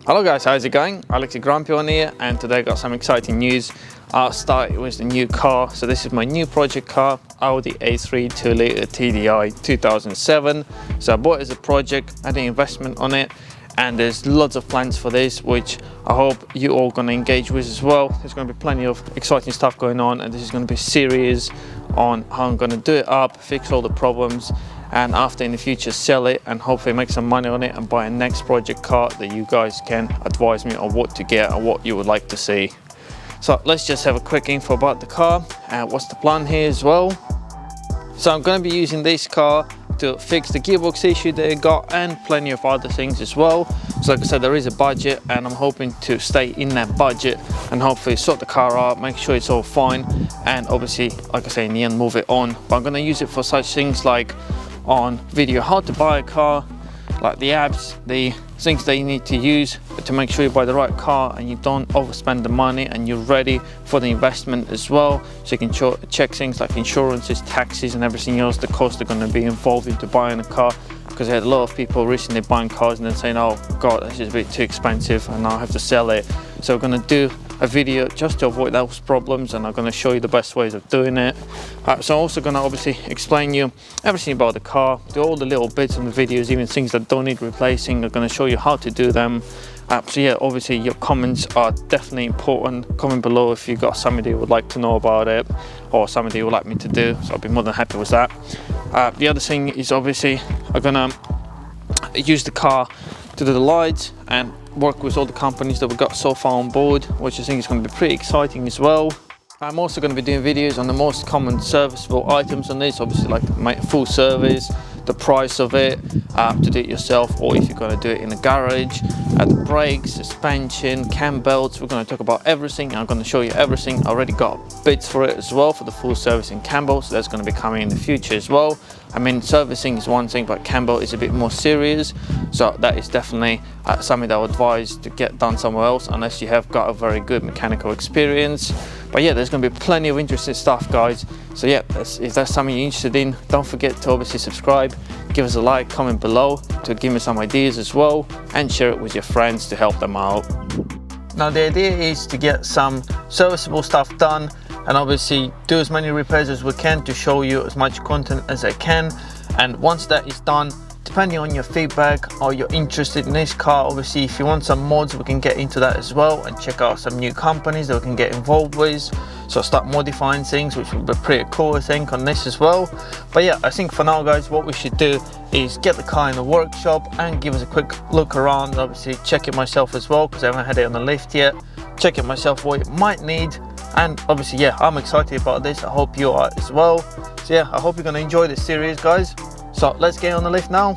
Hello guys, how's it going? AlexTheGrumpyOne here, and today I got some exciting news. I'll start with the new car. So this is my new project car, Audi A3 2-litre TDI 2007. So I bought it as a project, had an investment on it, and there's lots of plans for this, which I hope you all gonna engage with as well. There's gonna be plenty of exciting stuff going on, and this is gonna be a series on how I'm gonna do it up, fix all the problems, and after in the future sell it and hopefully make some money on it and buy a next project car that you guys can advise me on what to get and what you would like to see. So let's just have a quick info about the car and what's the plan here as well. So I'm going to be using this car to fix the gearbox issue that it got and plenty of other things as well. So like I said, there is a budget and I'm hoping to stay in that budget and hopefully sort the car out, make sure it's all fine, and obviously, like I say, in the end move it on. But I'm going to use it for such things like on video how to buy a car, like the apps, the things that you need to use to make sure you buy the right car and you don't overspend the money and you're ready for the investment as well. So you can check things like insurances, taxes and everything else, the costs are going to be involved into buying a car, because I had a lot of people recently buying cars and then saying, oh god, this is a bit too expensive and now I have to sell it. So we're going to do a video just to avoid those problems, and I'm going to show you the best ways of doing it. So I'm also going to obviously explain you everything about the car, do all the little bits in the videos, even things that don't need replacing. I'm going to show you how to do them. So yeah, obviously your comments are definitely important. Comment below if you got something that you would like to know about it or something that you would like me to do, so I'll be more than happy with that. The other thing is obviously I'm going to use the car to do the lights and work with all the companies that we got so far on board, which I think is going to be pretty exciting as well. I'm also going to be doing videos on the most common serviceable items on this, obviously like my full service, the price of it, to do it yourself, or if you're going to do it in a garage, the brakes, suspension, cam belts. We're going to talk about everything. I'm going to show you everything. I already got bits for it as well for the full service and cam belts, so that's going to be coming in the future as well. I mean, servicing is one thing, but cam belt is a bit more serious, so that is definitely something that I would advise to get done somewhere else unless you have got a very good mechanical experience. But yeah, there's going to be plenty of interesting stuff, guys. So yeah, if that's something you're interested in, don't forget to obviously subscribe, give us a like, comment below to give me some ideas as well, and share it with your friends to help them out. Now the idea is to get some serviceable stuff done and obviously do as many repairs as we can to show you as much content as I can. And once that is done, depending on your feedback or you're interested in this car, obviously if you want some mods, we can get into that as well and check out some new companies that we can get involved with. So start modifying things, which will be pretty cool, I think, on this as well. But yeah, I think for now, guys, what we should do is get the car in the workshop and give us a quick look around. Obviously check it myself as well, because I haven't had it on the lift yet. Check it myself what it might need. And obviously, yeah, I'm excited about this. I hope you are as well. So yeah, I hope you're going to enjoy this series, guys. So let's get on the lift now.